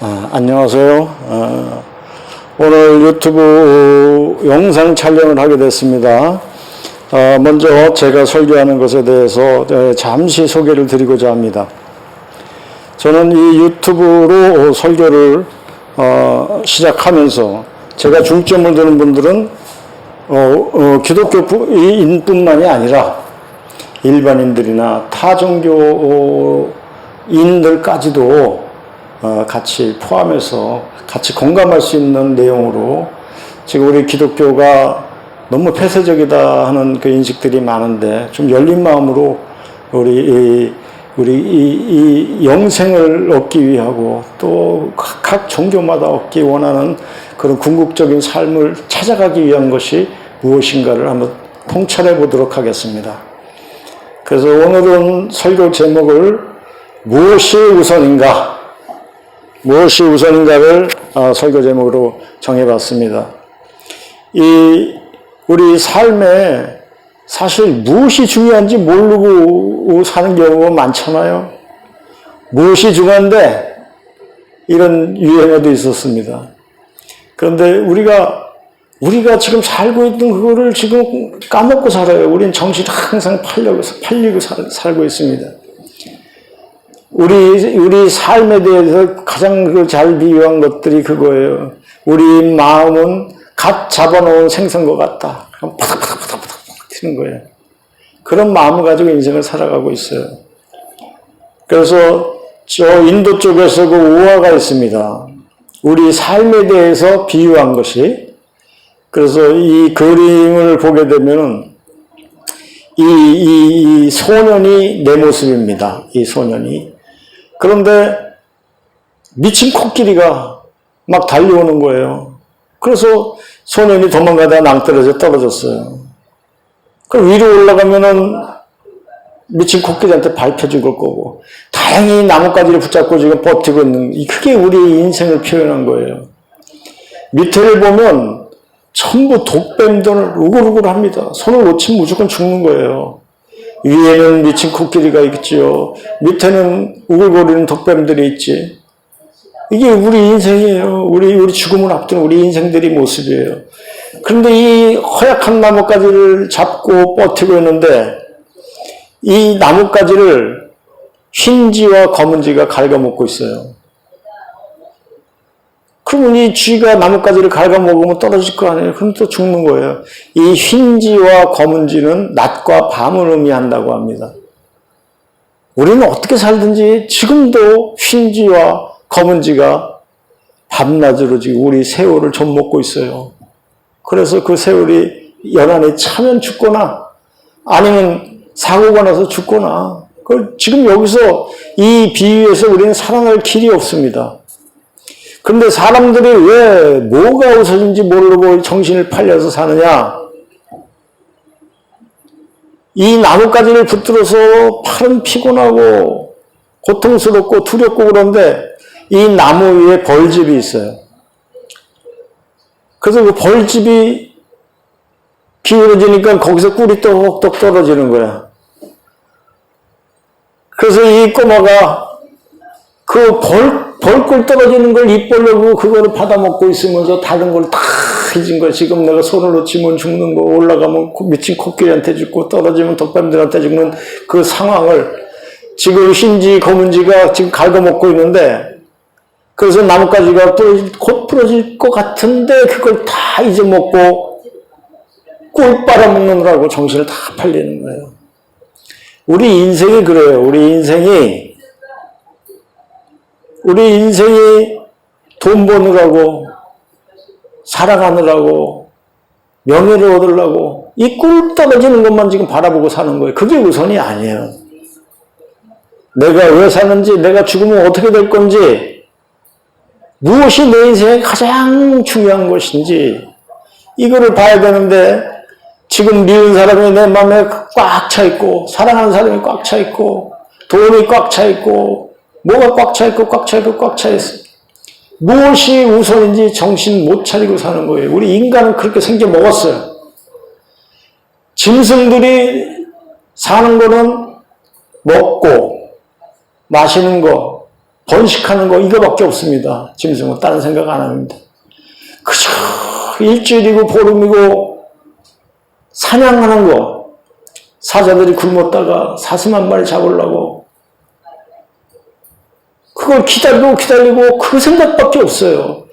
안녕하세요. 오늘 유튜브 영상 촬영을 하게 됐습니다. 먼저 제가 설교하는 것에 대해서 잠시 소개를 드리고자 합니다. 저는 이 유튜브로 설교를 시작하면서 제가 중점을 두는 분들은 기독교인뿐만이 아니라 일반인들이나 타 종교인들까지도 같이 포함해서 같이 공감할 수 있는 내용으로 지금 우리 기독교가 너무 폐쇄적이다 하는 그 인식들이 많은데 좀 열린 마음으로 우리 이 영생을 얻기 위하고 또 각 종교마다 얻기 원하는 그런 궁극적인 삶을 찾아가기 위한 것이 무엇인가를 한번 통찰해 보도록 하겠습니다. 그래서 오늘은 설교 제목을 무엇이 우선인가를 설교 제목으로 정해봤습니다. 우리 삶에 사실 무엇이 중요한지 모르고 사는 경우가 많잖아요. 무엇이 중요한데 이런 유행어도 있었습니다. 그런데 우리가 지금 살고 있는 그거를 지금 까먹고 살아요. 우리는 정신이 항상 팔리고 살고 있습니다. 우리 삶에 대해서 가장 잘 비유한 것들이 그거예요. 우리 마음은 갓 잡아놓은 생선과 같다. 파닥파닥 튀는 거예요. 그런 마음을 가지고 인생을 살아가고 있어요. 그래서 저 인도 쪽에서 그 우화가 있습니다. 우리 삶에 대해서 비유한 것이. 그래서 이 그림을 보게 되면 이 소년이 내 모습입니다. 이 소년이. 그런데 미친 코끼리가 막 달려오는 거예요. 그래서 소년이 도망가다가 낭떠러져 떨어졌어요. 그럼 위로 올라가면은 미친 코끼리한테 밟혀 죽을 거고, 다행히 나뭇가지를 붙잡고 지금 버티고 있는, 그게 우리 인생을 표현한 거예요. 밑에를 보면 전부 독뱀들 우글우글합니다. 손을 놓치면 무조건 죽는 거예요. 위에는 미친 코끼리가 있지요. 밑에는 우글거리는 독뱀들이 있지. 이게 우리 인생이에요. 우리 죽음을 앞둔 우리 인생들이 모습이에요. 그런데 이 허약한 나뭇가지를 잡고 버티고 있는데 이 나뭇가지를 흰쥐와 검은쥐가 갉아먹고 있어요. 그러면 이 쥐가 나뭇가지를 갉아먹으면 떨어질 거 아니에요. 그럼 또 죽는 거예요. 이 흰쥐와 검은쥐는 낮과 밤을 의미한다고 합니다. 우리는 어떻게 살든지 지금도 흰쥐와 검은쥐가 밤낮으로 지금 우리 세월을 좀 먹고 있어요. 그래서 그 세월이 연안에 차면 죽거나 아니면 사고가 나서 죽거나 지금 여기서 이 비유에서 우리는 살아날 길이 없습니다. 그런데 사람들이 왜 뭐가 우선인지 모르고 정신을 팔려서 사느냐? 이 나뭇가지를 붙들어서 팔은 피곤하고 고통스럽고 두렵고 그런데 이 나무 위에 벌집이 있어요. 그래서 그 벌집이 기울어지니까 거기서 꿀이 똑똑 떨어지는 거야. 그래서 이 꼬마가 그 벌꿀 떨어지는 걸 입 벌려고 그거를 받아먹고 있으면서 다른 걸 다 잊은 거야. 지금 내가 손을 놓치면 죽는 거, 올라가면 미친 코끼리한테 죽고 떨어지면 독뱀들한테 죽는 그 상황을 지금 흰쥐, 검은쥐가 지금 갉아먹고 있는데 그래서 나뭇가지가 또 곧 부러질 것 같은데 그걸 다 잊어먹고 꿀 빨아먹느라고 정신을 다 팔리는 거예요. 우리 인생이 그래요. 우리 인생이 돈 버느라고, 살아가느라고, 명예를 얻으려고, 이 꿀 떨어지는 것만 지금 바라보고 사는 거예요. 그게 우선이 아니에요. 내가 왜 사는지, 내가 죽으면 어떻게 될 건지, 무엇이 내 인생에 가장 중요한 것인지, 이거를 봐야 되는데, 지금 미운 사람이 내 마음에 꽉 차 있고, 사랑하는 사람이 꽉 차 있고, 돈이 꽉 차 있고, 뭐가 꽉 차 있고 꽉 차 있고 꽉 차 있어. 무엇이 우선인지 정신 못 차리고 사는 거예요. 우리 인간은 그렇게 생겨 먹었어요. 짐승들이 사는 거는 먹고 마시는 거, 번식하는 거 이거밖에 없습니다. 짐승은 다른 생각 안 합니다. 그저 일주일이고 보름이고 사냥하는 거, 사자들이 굶었다가 사슴 한 마리 잡으려고 그걸 기다리고 그 생각밖에 없어요.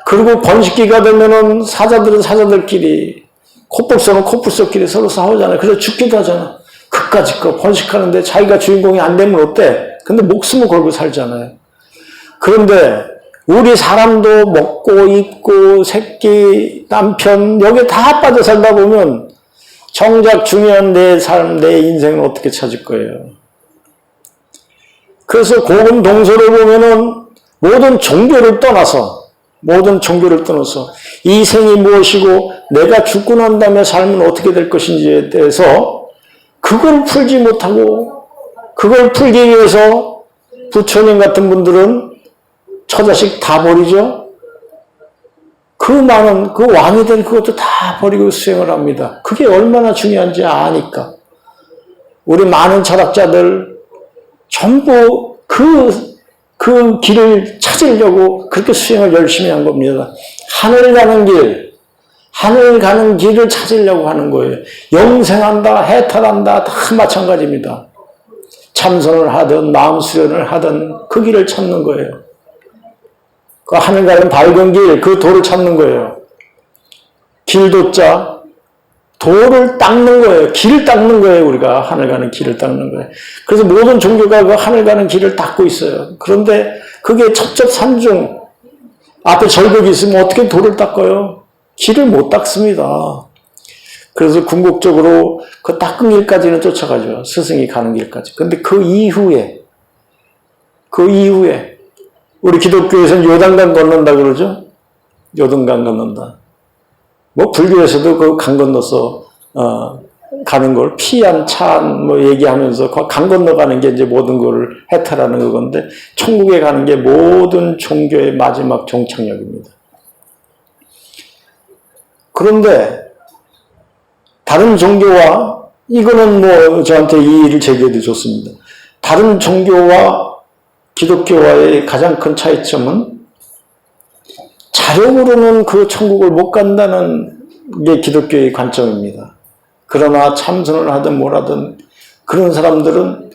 그리고 번식기가 되면은 사자들은 사자들끼리, 코뿔소는 코뿔소끼리 서로 싸우잖아요. 그래서 죽기도 하잖아. 그까짓 거 번식하는데 자기가 주인공이 안 되면 어때? 근데 목숨을 걸고 살잖아요. 그런데 우리 사람도 먹고 입고 새끼, 남편 여기에 다 빠져 살다 보면 정작 중요한 내 삶, 내 인생은 어떻게 찾을 거예요. 그래서 고군동서를 보면은 모든 종교를 떠나서 이 생이 무엇이고 내가 죽고 난 다음에 삶은 어떻게 될 것인지에 대해서 그걸 풀지 못하고 그걸 풀기 위해서 부처님 같은 분들은 처자식 다 버리죠. 그 많은 그 왕이 된 그것도 다 버리고 수행을 합니다. 그게 얼마나 중요한지 아니까. 우리 많은 철학자들 전부 그 길을 찾으려고 그렇게 수행을 열심히 한 겁니다. 하늘 가는 길을 찾으려고 하는 거예요. 영생한다, 해탈한다, 다 마찬가지입니다. 참선을 하든 마음 수련을 하든 그 길을 찾는 거예요. 그 하늘 가는 밝은 길, 그 도를 찾는 거예요. 길도자, 도를 닦는 거예요. 길을 닦는 거예요. 우리가 하늘 가는 길을 닦는 거예요. 그래서 모든 종교가 그 하늘 가는 길을 닦고 있어요. 그런데 그게 첩첩산중 앞에 절벽이 있으면 어떻게 도를 닦아요? 길을 못 닦습니다. 그래서 궁극적으로 그 닦은 길까지는 쫓아가죠. 스승이 가는 길까지. 근데 그 이후에 우리 기독교에서는 요단강 건넌다 그러죠? 요단강 건넌다. 뭐 불교에서도 그 강 건너서 가는 걸 피안 차안 뭐 얘기하면서 강 건너가는 게 이제 모든 걸 해탈하는 그건데 천국에 가는 게 모든 종교의 마지막 종착역입니다. 그런데 다른 종교와 이거는 뭐 저한테 이의를 제기해도 좋습니다. 다른 종교와 기독교와의 가장 큰 차이점은 자력으로는 그 천국을 못 간다는 게 기독교의 관점입니다. 그러나 참선을 하든 뭘 하든 그런 사람들은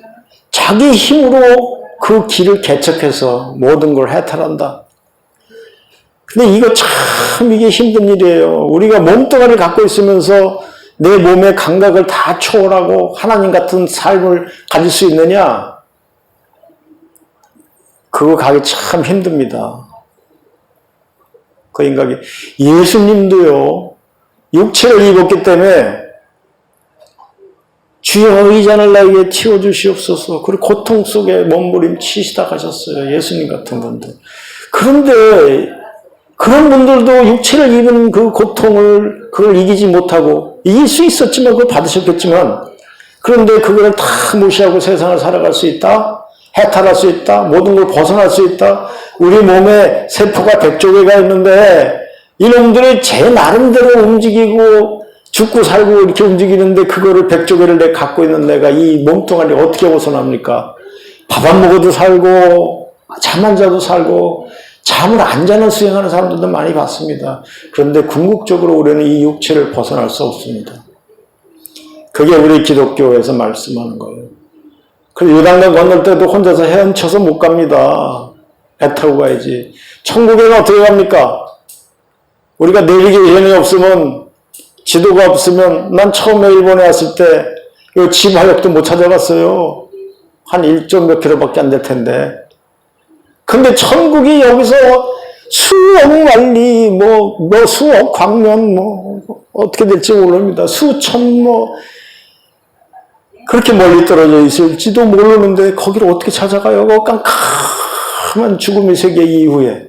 자기 힘으로 그 길을 개척해서 모든 걸 해탈한다. 근데 이거 참 이게 힘든 일이에요. 우리가 몸뚱아리를 갖고 있으면서 내 몸의 감각을 다 초월하고 하나님 같은 삶을 가질 수 있느냐? 그거 가기 참 힘듭니다. 그 인간이 예수님도요. 육체를 입었기 때문에 주여 이 잔을 나에게 튀어주시옵소서. 그리고 고통 속에 몸부림치시다 가셨어요. 예수님 같은 분들. 그런데 그런 분들도 육체를 입은 그 고통을 그걸 이기지 못하고 이길 수 있었지만 그걸 받으셨겠지만 그런데 그걸 다 무시하고 세상을 살아갈 수 있다. 해탈할 수 있다. 모든 걸 벗어날 수 있다. 우리 몸에 세포가 100조 개가 있는데 이놈들이 제 나름대로 움직이고 죽고 살고 이렇게 움직이는데 그거를 100조 개를 내가 갖고 있는 내가 이 몸뚱아리 어떻게 벗어납니까? 밥 안 먹어도 살고 잠 안 자도 살고 잠을 안 자는 수행하는 사람들도 많이 봤습니다. 그런데 궁극적으로 우리는 이 육체를 벗어날 수 없습니다. 그게 우리 기독교에서 말씀하는 거예요. 그리고 요단강 건널 때도 혼자서 헤엄쳐서 못 갑니다. 배 타고 가야지. 천국에는 어떻게 갑니까? 우리가 내비게이션이 없으면 지도가 없으면 난 처음에 일본에 왔을 때 이 지마역도 못 찾아갔어요. 한 1몇 킬로밖에 안 될 텐데. 근데 천국이 여기서 수억 만리 뭐 수억 광년 뭐 어떻게 될지 모릅니다. 수천 뭐 그렇게 멀리 떨어져 있을지도 모르는데 거기를 어떻게 찾아가요? 그 깜깜한 죽음의 세계 이후에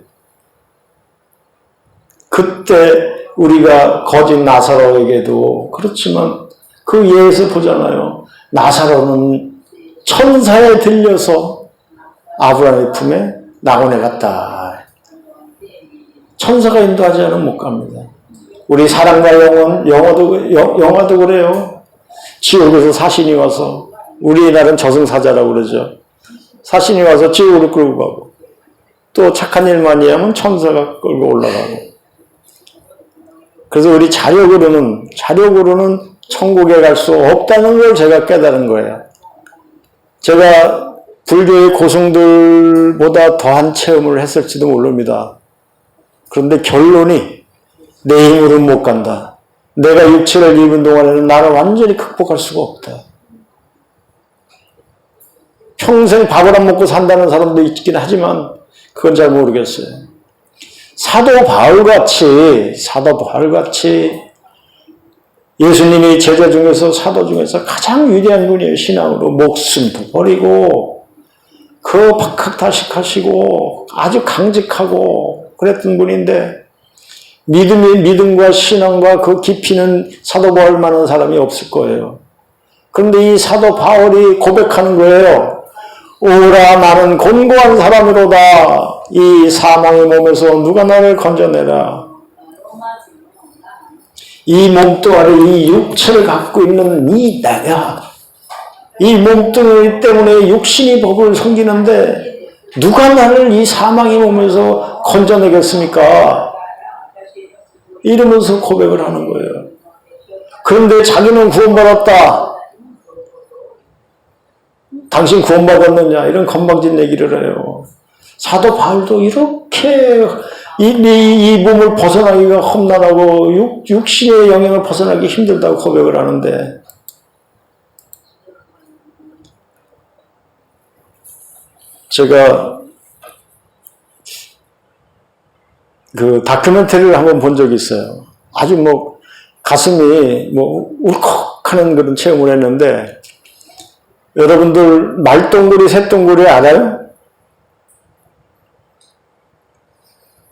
그때 우리가 거짓 나사로에게도 그렇지만 그 예에서 보잖아요. 나사로는 천사에 들려서 아브라함의 품에 낙원에 갔다. 천사가 인도하지 않으면 못 갑니다. 우리 사랑과 영혼, 영화도 그래요. 지옥에서 사신이 와서 우리의 날은 저승사자라고 그러죠. 사신이 와서 지옥으로 끌고 가고 또 착한 일 많이 하면 천사가 끌고 올라가고. 그래서 우리 자력으로는 천국에 갈 수 없다는 걸 제가 깨달은 거예요. 제가 불교의 고승들보다 더한 체험을 했을지도 모릅니다. 그런데 결론이 내 힘으로는 못 간다. 내가 육체를 입은 동안에는 나를 완전히 극복할 수가 없다. 평생 밥을 안 먹고 산다는 사람도 있긴 하지만 그건 잘 모르겠어요. 사도 바울같이 예수님이 제자 중에서 사도 중에서 가장 위대한 분이에요. 신앙으로 목숨도 버리고 그 박학다식하시고 아주 강직하고 그랬던 분인데 믿음과 신앙과 그 깊이는 사도 바울만한 사람이 없을 거예요. 그런데 이 사도 바울이 고백하는 거예요. 오라 나는 곤고한 사람이로다. 이 사망의 몸에서 누가 나를 건져내라. 이 몸뚱아리, 이 육체를 갖고 있는 이 내가 이 몸뚱아리 때문에 육신이 법을 섬기는데 누가 나를 이 사망의 몸에서 건져내겠습니까? 이러면서 고백을 하는 거예요. 그런데 자기는 구원받았다. 당신 구원받았느냐? 이런 건방진 얘기를 해요. 사도 바울도 이렇게 이 몸을 벗어나기가 험난하고 육신의 영향을 벗어나기 힘들다고 고백을 하는데 제가 그 다큐멘터리를 한번 본 적이 있어요. 아주 가슴이 울컥하는 그런 체험을 했는데 여러분들 말똥구리, 새똥구리 알아요?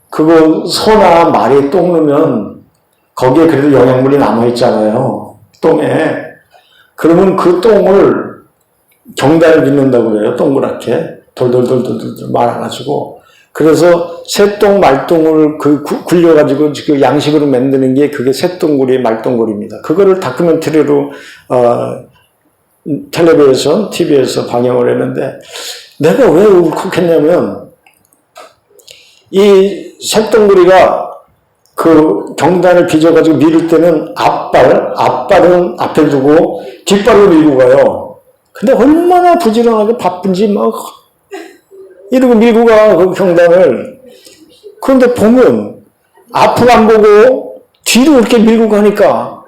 그거 소나 말이 똥 누면 거기에 그래도 영양분이 남아있잖아요. 똥에. 그러면 그 똥을 경단을 빚는다고 그래요. 동그랗게. 돌돌돌돌돌 말아가지고. 그래서 새똥, 말똥을 굴려가지고 그 양식으로 만드는 게 그게 새똥구리, 말똥구리입니다. 그거를 다큐멘터리로, 텔레비에서, TV에서 방영을 했는데 내가 왜 울컥했냐면 이 새똥구리가 그 경단을 빚어가지고 밀을 때는 앞발은 앞에 두고 뒷발로 밀고 가요. 근데 얼마나 부지런하게 바쁜지 이러고 밀고 가, 그 경단을. 그런데 보면 앞을 안 보고 뒤로 이렇게 밀고 가니까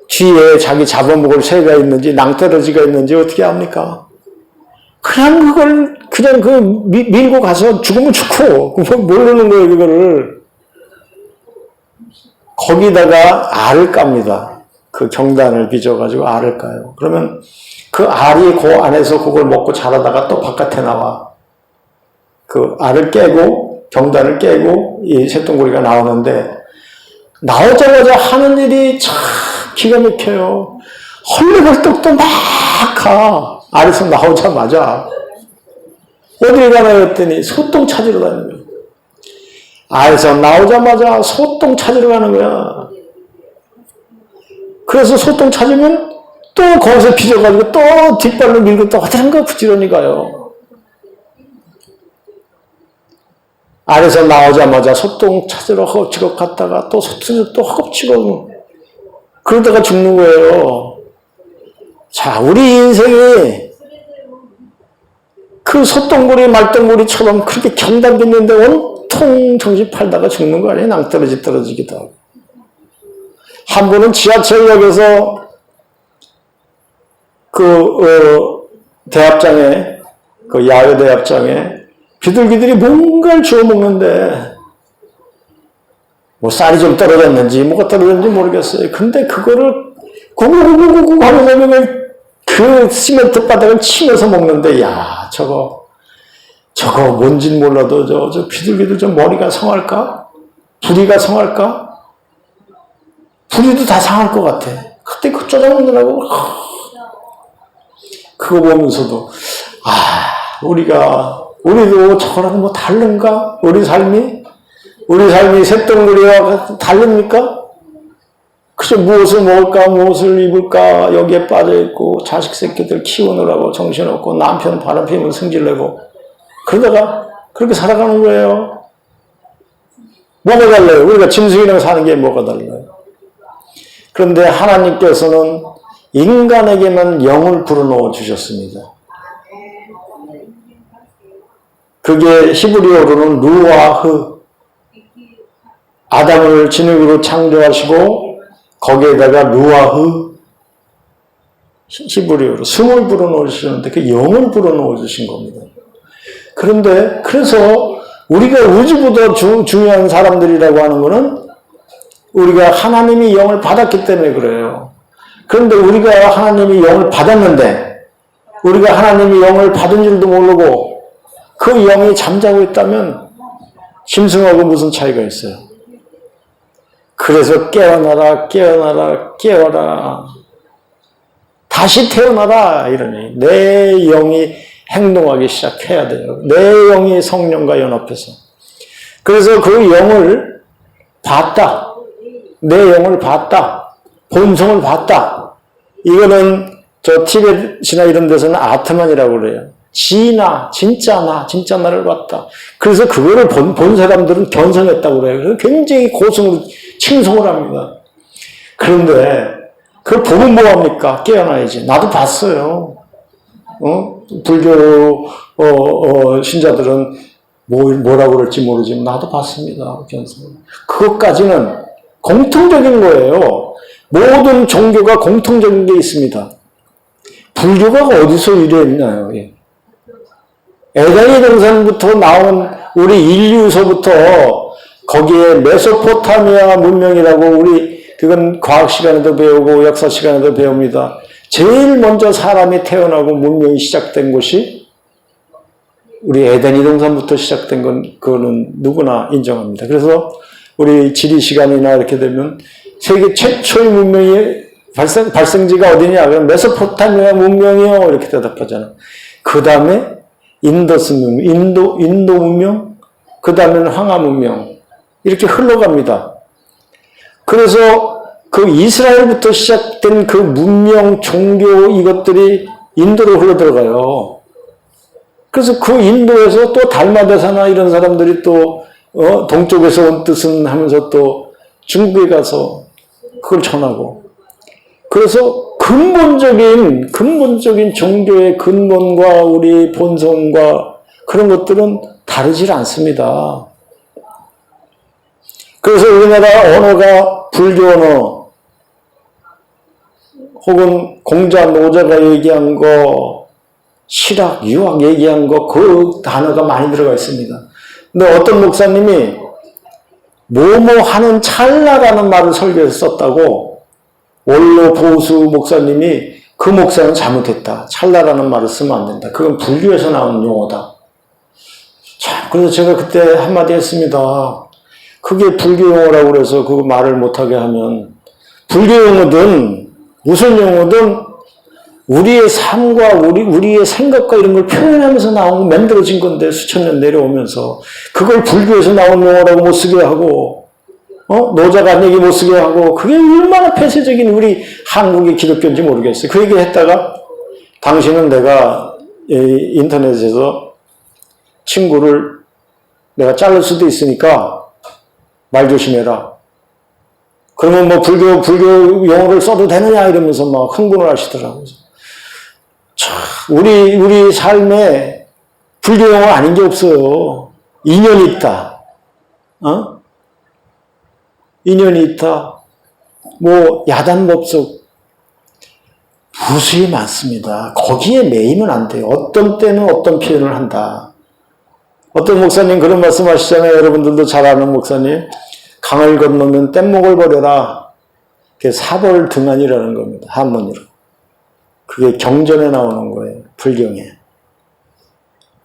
뒤에 자기 잡아먹을 새가 있는지 낭떠러지가 있는지 어떻게 압니까? 그냥 밀고 가서 죽으면 죽고 모르는 거예요. 그거를 거기다가 알을 깝니다. 그 경단을 빚어가지고 알을 까요. 그러면 그 알이 그 안에서 그걸 먹고 자라다가 또 바깥에 나와. 그 알을 깨고 경단을 깨고 이 새똥구리가 나오는데 나오자마자 하는 일이 참 기가 막혀요. 헐레벌떡 막 가. 알에서 나오자마자 어딜 가나요 했더니 소똥 찾으러 가는 거예요. 알에서 나오자마자 소똥 찾으러 가는 거야. 그래서 소똥 찾으면 또 거기서 빚어가지고 또 뒷발로 밀고 또 어디론가 부지런히 가요. 알에서 나오자마자 소똥 찾으러 허겁지겁 갔다가 또 소똥 또 허겁지겁 그러다가 죽는 거예요. 자, 우리 인생이 그 소똥구리 말똥구리처럼 그렇게 경단 빚는데 온통 정신 팔다가 죽는 거 아니에요? 낭떠러지 떨어지기도 하고. 한 분은 지하철역에서 대합장에, 야외 대합장에 비둘기들이 뭔가를 주워 먹는데 쌀이 좀 떨어졌는지 뭐가 떨어졌는지 모르겠어요. 근데 그거를 구구구구구구 하면서 그 시멘트 바닥을 치면서 먹는데 저거 뭔진 몰라도 저 비둘기들 좀 머리가 상할까? 부리가 상할까? 부리도 다 상할 것 같아. 그때 그 쪼장먹느라고 그거 보면서도 우리도 저거랑 다른가? 우리 삶이 새똥구리와 다릅니까? 그저 무엇을 먹을까, 무엇을 입을까, 여기에 빠져있고, 자식 새끼들 키우느라고 정신없고, 남편 바람 피우면 승질내고, 그러다가 그렇게 살아가는 거예요. 뭐가 달라요? 우리가 짐승이랑 사는 게 뭐가 달라요? 그런데 하나님께서는 인간에게만 영을 불어넣어 주셨습니다. 그게 히브리어로는 루아흐. 아담을 진흙으로 창조하시고 거기에다가 루아흐, 히브리어로 숨을 불어넣어 주셨는데 그 영을 불어넣어 주신 겁니다. 그런데 그래서 우리가 우주보다 중요한 사람들이라고 하는 것은 우리가 하나님이 영을 받았기 때문에 그래요. 그런데 우리가 하나님이 영을 받았는데 우리가 하나님이 영을 받은 줄도 모르고 그 영이 잠자고 있다면 짐승하고 무슨 차이가 있어요? 그래서 깨어나라, 깨어나라, 깨어라. 다시 태어나라 이러니 내 영이 행동하기 시작해야 돼요. 내 영이 성령과 연합해서. 그래서 그 영을 봤다. 내 영을 봤다. 본성을 봤다. 이거는 저 티벳이나 이런 데서는 아트만이라고 그래요. 지나, 진짜 나를 봤다. 그래서 그거를 본 사람들은 견성했다고 그래요. 그래서 굉장히 고성으로 칭송을 합니다. 그런데 그걸 보면 뭐합니까? 깨어나야지. 나도 봤어요. 불교 신자들은 뭐라고 그럴지 모르지만 나도 봤습니다. 견성. 그것까지는 공통적인 거예요. 모든 종교가 공통적인 게 있습니다. 불교가 어디서 유래했나요? 에덴의 동산부터 나온 우리 인류서부터 거기에 메소포타미아 문명이라고 우리 그건 과학 시간에도 배우고 역사 시간에도 배웁니다. 제일 먼저 사람이 태어나고 문명이 시작된 곳이 우리 에덴의 동산부터 시작된 그거는 누구나 인정합니다. 그래서 우리 지리 시간이나 이렇게 되면 세계 최초의 문명이 발생지가 어디냐? 그럼 메소포타미아 문명이요. 이렇게 대답하잖아. 그 다음에 인더스 문명, 인도 문명, 그 다음에는 황하 문명. 이렇게 흘러갑니다. 그래서 그 이스라엘부터 시작된 그 문명, 종교 이것들이 인도로 흘러들어가요. 그래서 그 인도에서 또 달마대사나 이런 사람들이 또 동쪽에서 온 뜻은 하면서 또 중국에 가서 그걸 전하고. 그래서 근본적인 종교의 근본과 우리 본성과 그런 것들은 다르질 않습니다. 그래서 우리나라 언어가 불교 언어 혹은 공자, 노자가 얘기한 거, 실학, 유학 얘기한 거 그 단어가 많이 들어가 있습니다. 근데 어떤 목사님이 뭐뭐 하는 찰나라는 말을 설교에서 썼다고 원로 보수 목사님이 그 목사는 잘못했다. 찰나라는 말을 쓰면 안 된다. 그건 불교에서 나온 용어다. 자, 그래서 제가 그때 한마디 했습니다. 그게 불교 용어라고 그래서 그 말을 못하게 하면 불교 용어든 무슨 용어든 우리의 삶과 우리의 생각과 이런 걸 표현하면서 나온 만들어진 건데 수천 년 내려오면서 그걸 불교에서 나온 용어라고 못 쓰게 하고 노자가 한 얘기 못 쓰게 하고 그게 얼마나 폐쇄적인 우리 한국의 기독교인지 모르겠어요. 그 얘기 했다가 당신은 내가 인터넷에서 친구를 내가 자를 수도 있으니까 말 조심해라. 그러면 뭐 불교 용어를 써도 되느냐 이러면서 막 흥분을 하시더라고요. 참, 우리 삶에 불교 용어 아닌 게 없어요. 인연이 있다. 인연이 있다. 뭐 야단법석 무수히 많습니다. 거기에 매이면 안 돼요. 어떤 때는 어떤 표현을 한다. 어떤 목사님 그런 말씀 하시잖아요. 여러분들도 잘 아는 목사님. 강을 건너면 뗏목을 버려라. 그게 사벌 등한이라는 겁니다. 한문으로. 그게 경전에 나오는 거예요. 불경에.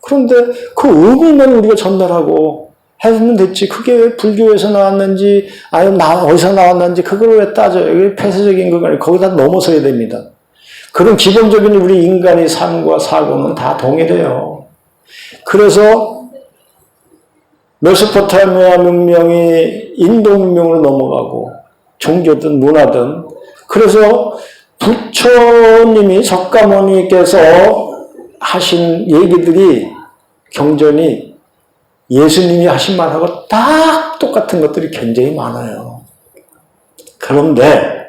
그런데 그 의미만 우리가 전달하고 해주면 됐지. 그게 왜 불교에서 나왔는지 아니면 어디서 나왔는지 그걸 왜 따져요. 이게 폐쇄적인 거가 아니고 거기다 넘어서야 됩니다. 그런 기본적인 우리 인간의 삶과 사고는 다 동일해요. 그래서 메소포타미아 문명이 인도 문명으로 넘어가고 종교든 문화든 그래서 부처님이 석가모니께서 하신 얘기들이 경전이 예수님이 하신 말하고 딱 똑같은 것들이 굉장히 많아요. 그런데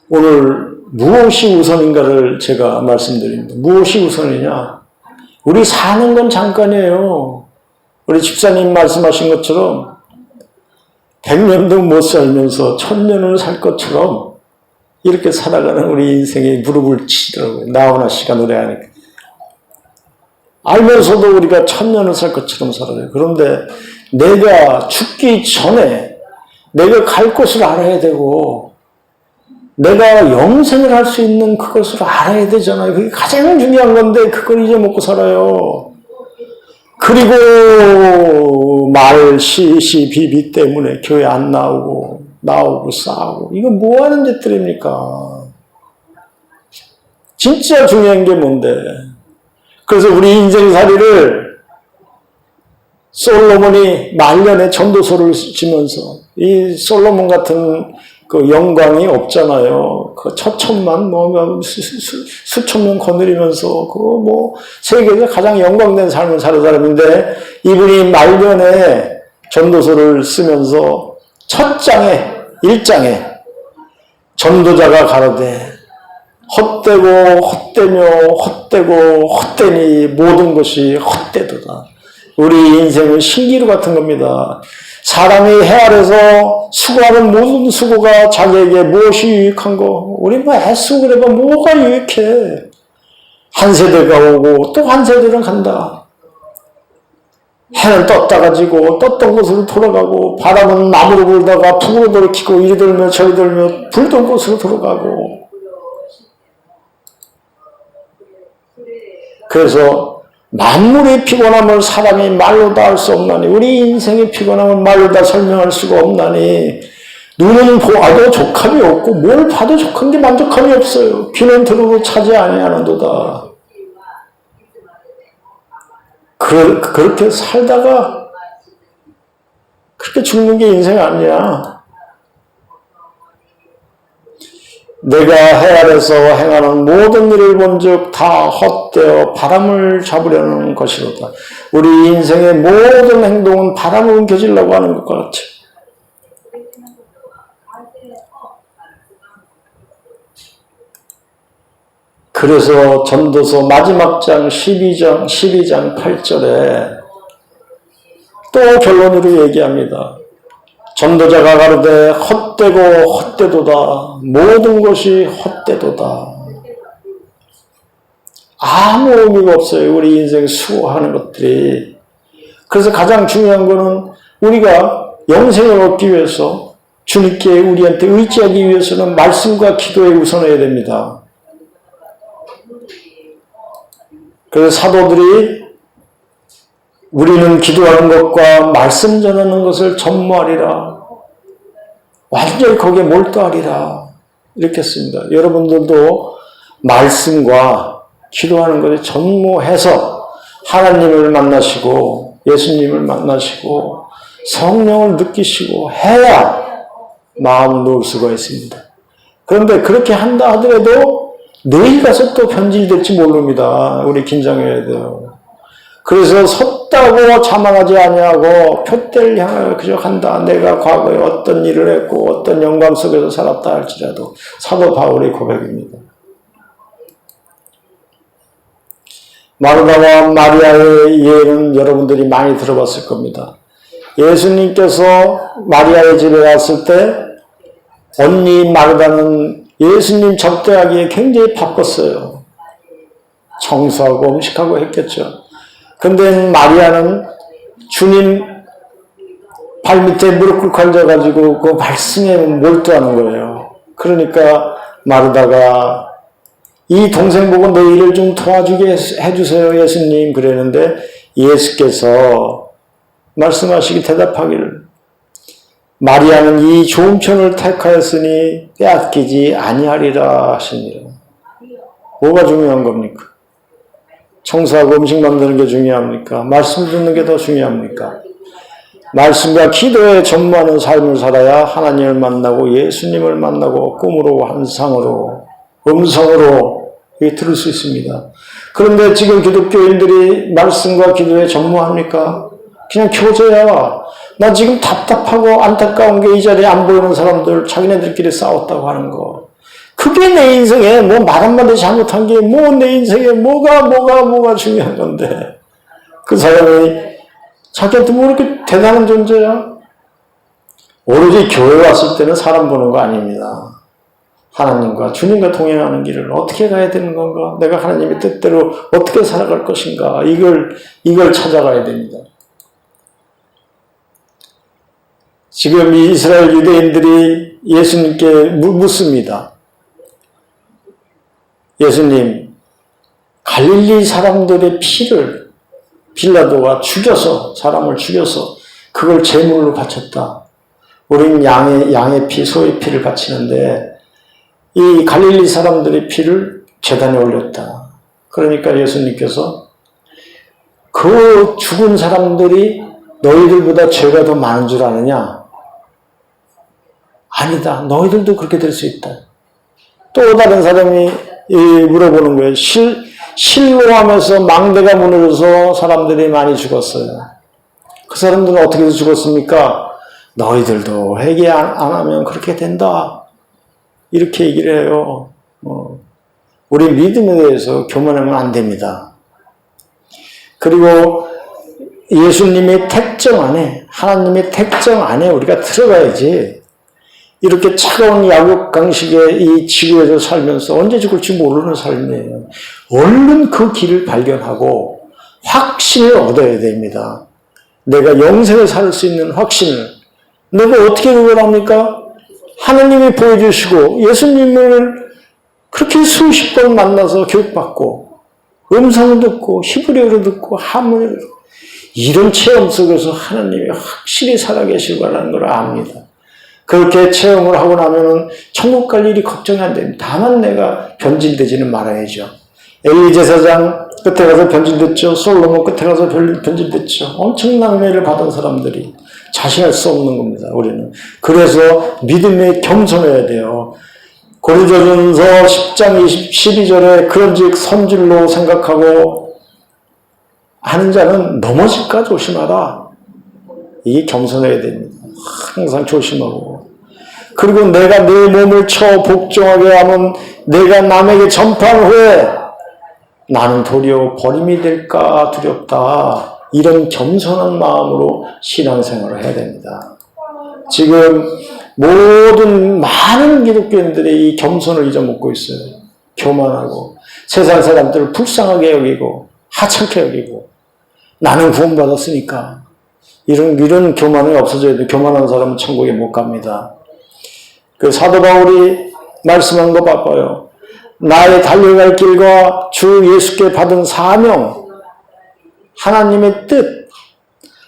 오늘 무엇이 우선인가를 제가 말씀드립니다. 무엇이 우선이냐? 우리 사는 건 잠깐이에요. 우리 집사님 말씀하신 것처럼 100년도 못 살면서 1000년을 살 것처럼 이렇게 살아가는 우리 인생에 무릎을 치더라고요. 나훈아 씨가 노래하니까. 알면서도 우리가 1000년을 살 것처럼 살아요. 그런데 내가 죽기 전에 내가 갈 곳을 알아야 되고 내가 영생을 할 수 있는 그것을 알아야 되잖아요. 그게 가장 중요한 건데 그걸 잊어먹고 살아요. 그리고 말, 시시비비 때문에 교회 안 나오고 싸우고 이건 뭐하는 짓들입니까? 진짜 중요한 게 뭔데? 그래서 우리 인생살이를 솔로몬이 말년에 전도서를 지면서 이 솔로몬 같은 그 영광이 없잖아요. 그 처천만 수천 명 거느리면서 세계에서 가장 영광된 삶을 사는 사람인데 이분이 말년에 전도서를 쓰면서 첫 장에 1장에 전도자가 가로되 헛되고 헛되니 모든 것이 헛되도다. 우리 인생은 신기루 같은 겁니다. 사람이 해 아래서 수고하는 모든 수고가 자기에게 무엇이 유익한 거? 우리 애쓰고 그래봐 뭐가 유익해? 한 세대가 오고 또 한 세대는 간다. 해는 떴다가 지고 떴던 곳으로 돌아가고 바람은 남으로 불다가 북으로 돌이키고 이리 돌며 저리 돌며 불던 곳으로 돌아가고 그래서 만물의 피곤함을 사람이 말로 다 할 수 없나니 우리 인생의 피곤함을 말로 다 설명할 수가 없나니 눈은 보아도 족함이 없고 뭘 봐도 족한 게 만족함이 없어요. 귀는 들어도 차지 아니하는도다. 그렇게 살다가 그렇게 죽는 게 인생 아니야. 내가 해 아래서 행하는 모든 일을 본즉 다 헛되어 바람을 잡으려는 것이로다. 우리 인생의 모든 행동은 바람을 겨지려고 하는 것 같아. 그래서 전도서 마지막 장 12장 8절에 또 결론으로 얘기합니다. 전도자가 가로되 헛되고 헛되도다. 모든 것이 헛되도다. 아무 의미가 없어요. 우리 인생 수고하는 것들이. 그래서 가장 중요한 거는 우리가 영생을 얻기 위해서 주님께 우리한테 의지하기 위해서는 말씀과 기도에 우선해야 됩니다. 그래서 사도들이 우리는 기도하는 것과 말씀 전하는 것을 전무하리라. 완전히 거기에 몰두하리라. 이렇게 했습니다. 여러분들도 말씀과 기도하는 것에 전무해서 하나님을 만나시고 예수님을 만나시고 성령을 느끼시고 해야 마음을 놓을 수가 있습니다. 그런데 그렇게 한다 하더라도 내일 가서 또 변질될지 모릅니다. 우리 긴장해야 돼요. 그래서 섰다고 자만하지 아니하고 표대를 향하여 그저 간다. 내가 과거에 어떤 일을 했고 어떤 영광 속에서 살았다 할지라도 사도 바울의 고백입니다. 마르다와 마리아의 예는 여러분들이 많이 들어봤을 겁니다. 예수님께서 마리아의 집에 왔을 때 언니 마르다는 예수님 접대하기에 굉장히 바빴어요. 청소하고 음식하고 했겠죠. 근데 마리아는 주님 발밑에 무릎 꿇고 앉아가지고 그 말씀에 몰두하는 거예요. 그러니까 마르다가 이 동생 보고 내 일을 좀 도와주게 해주세요 예수님 그랬는데 예수께서 말씀하시기 대답하기를 마리아는 이 좋은 편을 택하였으니 빼앗기지 아니하리라 하시니라. 뭐가 중요한 겁니까? 청소하고 음식 만드는 게 중요합니까? 말씀 듣는 게 더 중요합니까? 말씀과 기도에 전무하는 삶을 살아야 하나님을 만나고 예수님을 만나고 꿈으로 환상으로 음성으로 들을 수 있습니다. 그런데 지금 기독교인들이 말씀과 기도에 전무합니까? 그냥 교제야. 나 지금 답답하고 안타까운 게 이 자리에 안 보이는 사람들 자기네들끼리 싸웠다고 하는 거. 그게 내 인생에 뭐 말 한마디 잘못한 게 뭐 내 인생에 뭐가 중요한 건데. 그 사람이 자기한테 뭐 이렇게 대단한 존재야? 오로지 교회 왔을 때는 사람 보는 거 아닙니다. 하나님과 주님과 동행하는 길을 어떻게 가야 되는 건가? 내가 하나님의 뜻대로 어떻게 살아갈 것인가? 이걸 찾아가야 됩니다. 지금 이 이스라엘 유대인들이 예수님께 묻습니다. 예수님, 갈릴리 사람들의 피를 빌라도가 사람을 죽여서 그걸 제물로 바쳤다. 우리는 양의 피, 소의 피를 바치는데 이 갈릴리 사람들의 피를 제단에 올렸다. 그러니까 예수님께서 그 죽은 사람들이 너희들보다 죄가 더 많은 줄 아느냐? 아니다. 너희들도 그렇게 될 수 있다. 또 다른 사람이 물어보는 거예요. 실로암에서 망대가 무너져서 사람들이 많이 죽었어요. 그 사람들은 어떻게 죽었습니까? 너희들도 회개 안 하면 그렇게 된다. 이렇게 얘기를 해요. 우리 믿음에 대해서 교만하면 안 됩니다. 그리고 예수님의 택정 안에, 하나님의 택정 안에 우리가 들어가야지. 이렇게 차가운 약육강식의 이 지구에서 살면서 언제 죽을지 모르는 삶이에요. 얼른 그 길을 발견하고 확신을 얻어야 됩니다. 내가 영생을 살 수 있는 확신을. 내가 어떻게 그걸 합니까? 하나님이 보여주시고 예수님을 그렇게 수십 번 만나서 교육받고 음성을 듣고 히브리어로 듣고 한문으로 듣고 이런 체험 속에서 하나님이 확실히 살아계시고라는 걸 압니다. 그렇게 체험을 하고 나면은 천국 갈 일이 걱정이 안 됩니다. 다만 내가 변질되지는 말아야죠. 엘리 제사장 끝에 가서 변질됐죠. 솔로몬 끝에 가서 변질됐죠. 엄청난 은혜를 받은 사람들이 자신할 수 없는 겁니다. 우리는. 그래서 믿음에 겸손해야 돼요. 고린도전서 10장 12절에 그런즉 선질로 생각하고 하는 자는 넘어질까 조심하라. 이게 겸손해야 됩니다. 항상 조심하고. 그리고 내가 내 몸을 쳐 복종하게 하면 내가 남에게 전파한 후에 나는 도리어 버림이 될까 두렵다. 이런 겸손한 마음으로 신앙생활을 해야 됩니다. 지금 많은 기독교인들이 이 겸손을 잊어먹고 있어요. 교만하고 세상 사람들을 불쌍하게 여기고 하찮게 여기고 나는 구원받았으니까 이런 교만이 없어져야 돼. 교만한 사람은 천국에 못 갑니다. 그 사도 바울이 말씀한 거 봐봐요. 나의 달려갈 길과 주 예수께 받은 사명, 하나님의 뜻,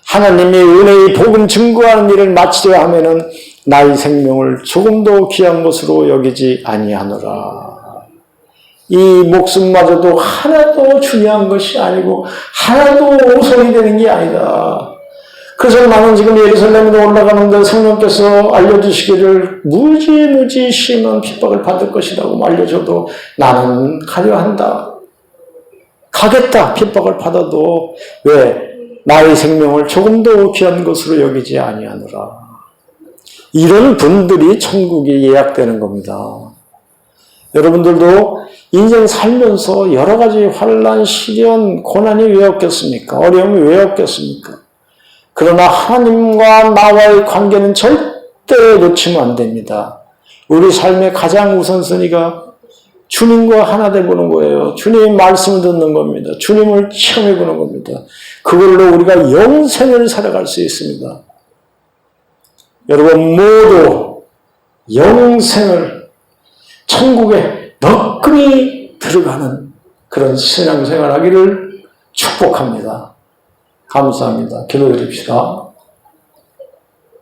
하나님의 은혜의 복음 증거하는 일을 마치려 하면은 나의 생명을 조금도 귀한 것으로 여기지 아니하노라. 이 목숨마저도 하나도 중요한 것이 아니고 하나도 오손이 되는 게 아니다. 그래서 나는 지금 예루살렘으로 올라가는데 성령께서 알려주시기를 무지 심한 핍박을 받을 것이라고 알려줘도 나는 가려 한다. 가겠다. 핍박을 받아도 왜? 나의 생명을 조금도 귀한 것으로 여기지 아니하노라. 이런 분들이 천국이 예약되는 겁니다. 여러분들도 인생 살면서 여러 가지 환난, 시련, 고난이 왜 없겠습니까? 어려움이 왜 없겠습니까? 그러나 하나님과 나와의 관계는 절대 놓치면 안 됩니다. 우리 삶의 가장 우선순위가 주님과 하나 되보는 거예요. 주님의 말씀을 듣는 겁니다. 주님을 체험해보는 겁니다. 그걸로 우리가 영생을 살아갈 수 있습니다. 여러분 모두 영생을 천국에 너끈히 들어가는 그런 신앙생활 하기를 축복합니다. 감사합니다. 기도드립시다.